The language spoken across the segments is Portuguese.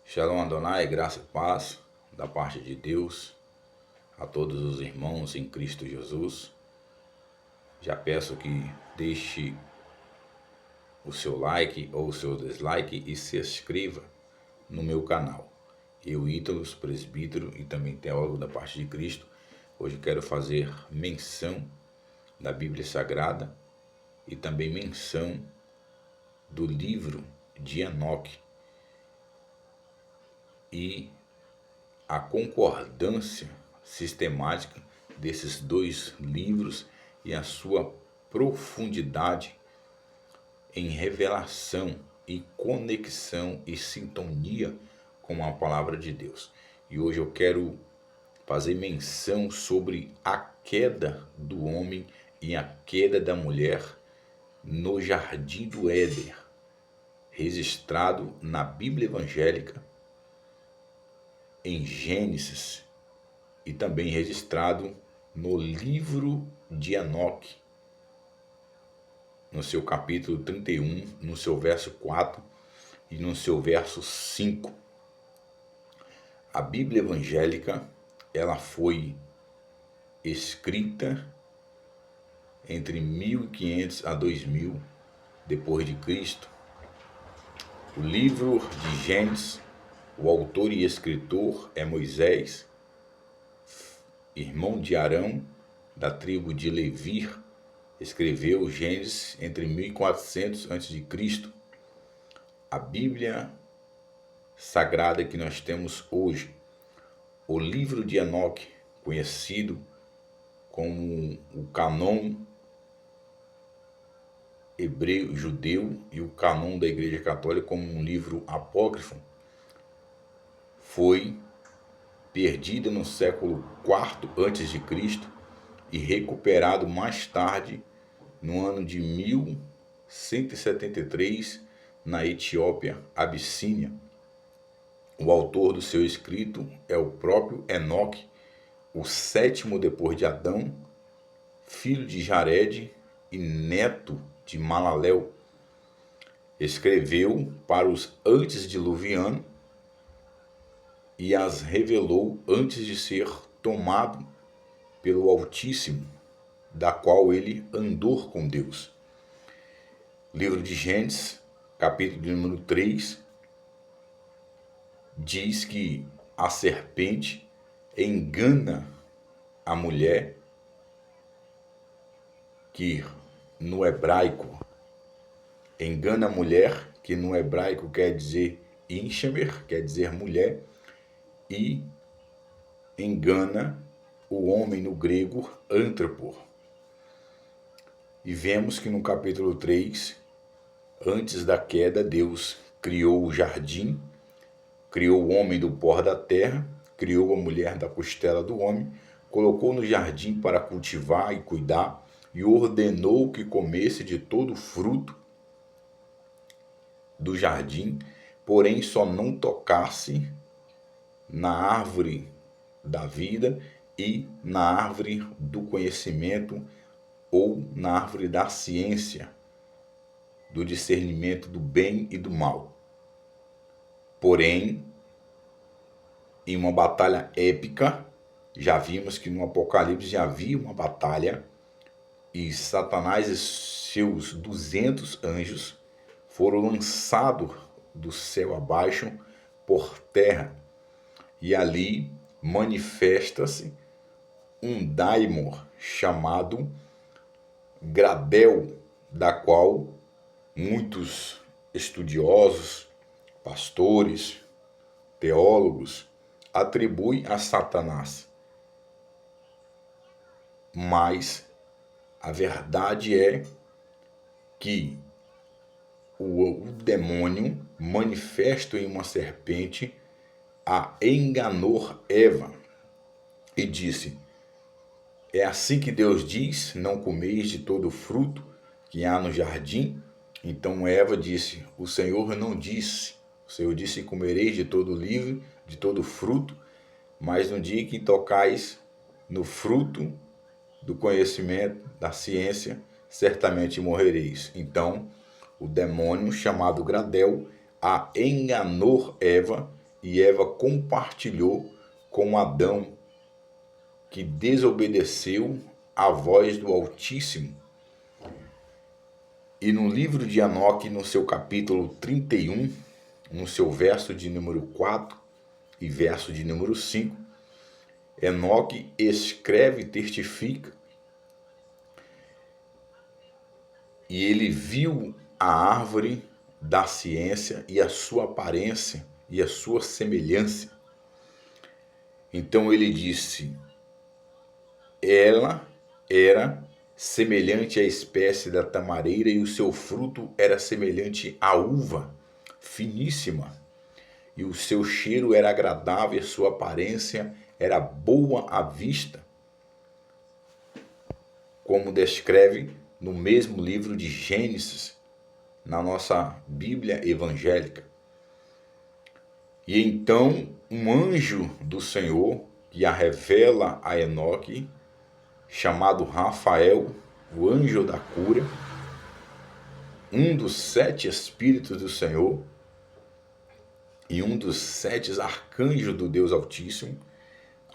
Shalom Adonai, graça e paz da parte de Deus a todos os irmãos em Cristo Jesus. Já peço que deixe o seu like ou o seu dislike e se inscreva no meu canal. Eu, Ítalos, presbítero e também teólogo da parte de Cristo, hoje quero fazer menção da Bíblia Sagrada e também menção do livro de Enoque e a concordância sistemática desses dois livros e a sua profundidade em revelação e conexão e sintonia com a palavra de Deus. E hoje eu quero fazer menção sobre a queda do homem e a queda da mulher no Jardim do Éden, registrado na Bíblia evangélica em Gênesis e também registrado no livro de Enoque, no seu capítulo 31, no seu verso 4 e no seu verso 5. A Bíblia evangélica, ela foi escrita entre 1500 a 2000 depois de Cristo. O livro de Gênesis, o autor e escritor é Moisés, irmão de Arão, da tribo de Levi, escreveu Gênesis entre 1400 a.C. A Bíblia Sagrada que nós temos hoje, o livro de Enoque, conhecido como o Cânon hebreu judeu e o Cânon da Igreja Católica como um livro apócrifo, foi perdida no século IV a.C. e recuperado mais tarde, no ano de 1173, na Etiópia, Abissínia. O autor do seu escrito é o próprio Enoque, o sétimo depois de Adão, filho de Jared e neto de Malalel. Escreveu para os antediluvianos e as revelou antes de ser tomado pelo Altíssimo, da qual ele andou com Deus. Livro de Gênesis, capítulo número 3, diz que a serpente engana a mulher, que no hebraico engana a mulher, que no hebraico quer dizer Inshemer, quer dizer mulher, e engana o homem no grego anthropos. E vemos que no capítulo 3, antes da queda, Deus criou o jardim, criou o homem do pó da terra, criou a mulher da costela do homem, colocou no jardim para cultivar e cuidar, e ordenou que comesse de todo fruto do jardim, porém só não tocasse na árvore da vida e na árvore do conhecimento ou na árvore da ciência, do discernimento do bem e do mal. Porém, em uma batalha épica, já vimos que no Apocalipse já havia uma batalha e Satanás e seus 200 anjos foram lançados do céu abaixo por terra. E ali manifesta-se um daimon chamado Gradel, da qual muitos estudiosos, pastores, teólogos atribuem a Satanás. Mas a verdade é que o demônio manifesto em uma serpente a enganou Eva e disse: é assim que Deus diz, não comeis de todo o fruto que há no jardim? Então Eva disse: o Senhor não disse. O Senhor disse: comereis de todo o livro, de todo o fruto, mas no dia que tocais no fruto do conhecimento, da ciência, certamente morrereis. Então o demônio chamado Gradel a enganou Eva e Eva compartilhou com Adão, que desobedeceu à voz do Altíssimo. E no livro de Enoque, no seu capítulo 31, no seu verso de número 4 e verso de número 5, Enoque escreve e testifica, e ele viu a árvore da ciência e a sua aparência e a sua semelhança. Então ele disse, ela era semelhante à espécie da tamareira e o seu fruto era semelhante à uva, finíssima. E o seu cheiro era agradável e a sua aparência era boa à vista. Como descreve no mesmo livro de Gênesis, na nossa Bíblia evangélica. E então um anjo do Senhor, que a revela a Enoque, chamado Rafael, o anjo da cura, um dos 7 espíritos do Senhor e um dos 7 arcanjos do Deus Altíssimo,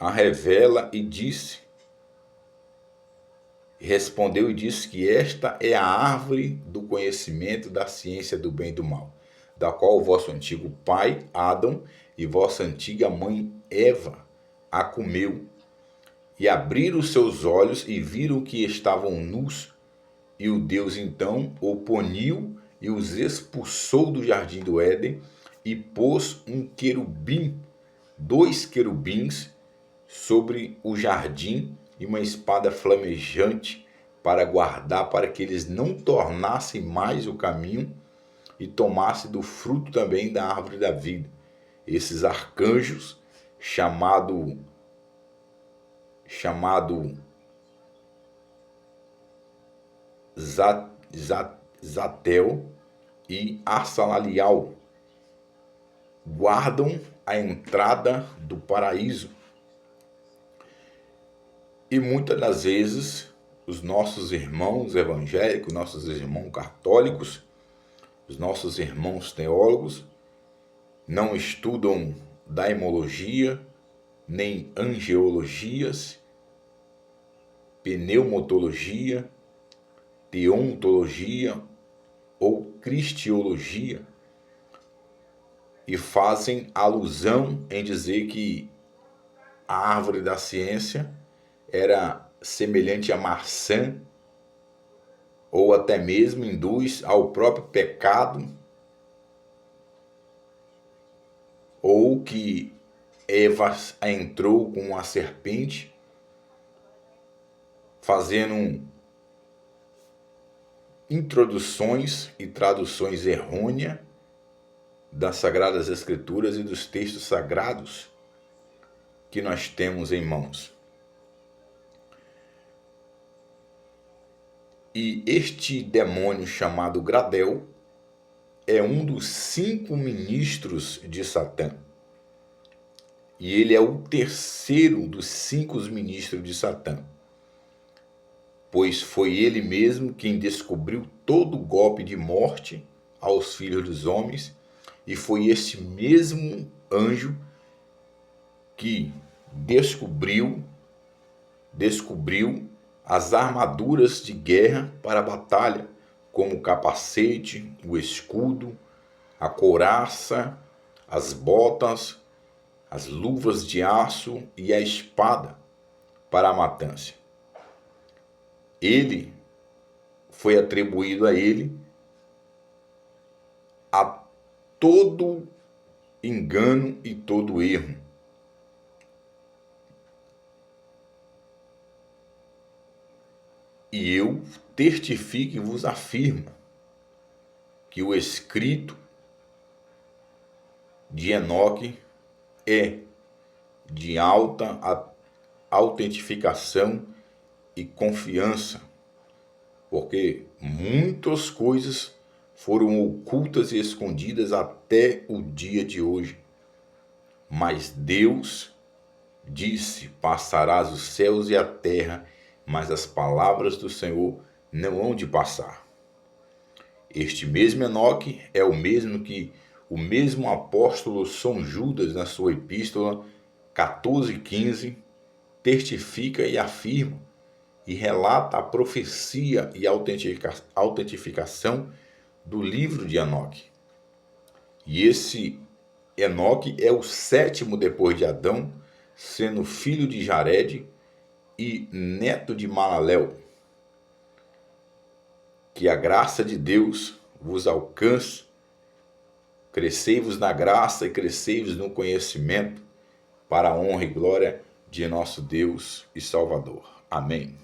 a revela e disse, respondeu e disse que esta é a árvore do conhecimento da ciência do bem e do mal, da qual o vosso antigo pai, Adão, e vossa antiga mãe, Eva, a comeu. E abriram os seus olhos e viram que estavam nus. E o Deus então o puniu e os expulsou do jardim do Éden e pôs um querubim, 2 querubins sobre o jardim e uma espada flamejante para guardar, para que eles não tornassem mais o caminho e tomassem do fruto também da árvore da vida. Esses arcanjos, chamado Zatel e Assalalial, guardam a entrada do paraíso. E muitas das vezes os nossos irmãos evangélicos, nossos irmãos católicos, os nossos irmãos teólogos não estudam daimologia, nem angeologias, pneumologia, teontologia ou cristiologia, e fazem alusão em dizer que a árvore da ciência era semelhante à maçã, ou até mesmo induz ao próprio pecado, ou que Eva entrou com a serpente, fazendo introduções e traduções errôneas das Sagradas Escrituras e dos textos sagrados que nós temos em mãos. E este demônio chamado Gradel é um dos 5 ministros de Satã. E ele é o terceiro dos 5 ministros de Satã, pois foi ele mesmo quem descobriu todo o golpe de morte aos filhos dos homens, e foi esse mesmo anjo que descobriu as armaduras de guerra para a batalha, como o capacete, o escudo, a couraça, as botas, as luvas de aço e a espada para a matança. Foi atribuído a ele a todo engano e todo erro. E eu testifico e vos afirmo que o escrito de Enoque é de alta autentificação e confiança, porque muitas coisas foram ocultas e escondidas até o dia de hoje. Mas Deus disse: passarás os céus e a terra, mas as palavras do Senhor não hão de passar. Este mesmo Enoque é o mesmo que o mesmo apóstolo São Judas, na sua epístola 14:15, testifica e afirma e relata a profecia e autentificação do livro de Enoque. E esse Enoque é o 7º depois de Adão, sendo filho de Jared e neto de Malalel. Que a graça de Deus vos alcance, crescei-vos na graça e crescei-vos no conhecimento, para a honra e glória de nosso Deus e Salvador. Amém.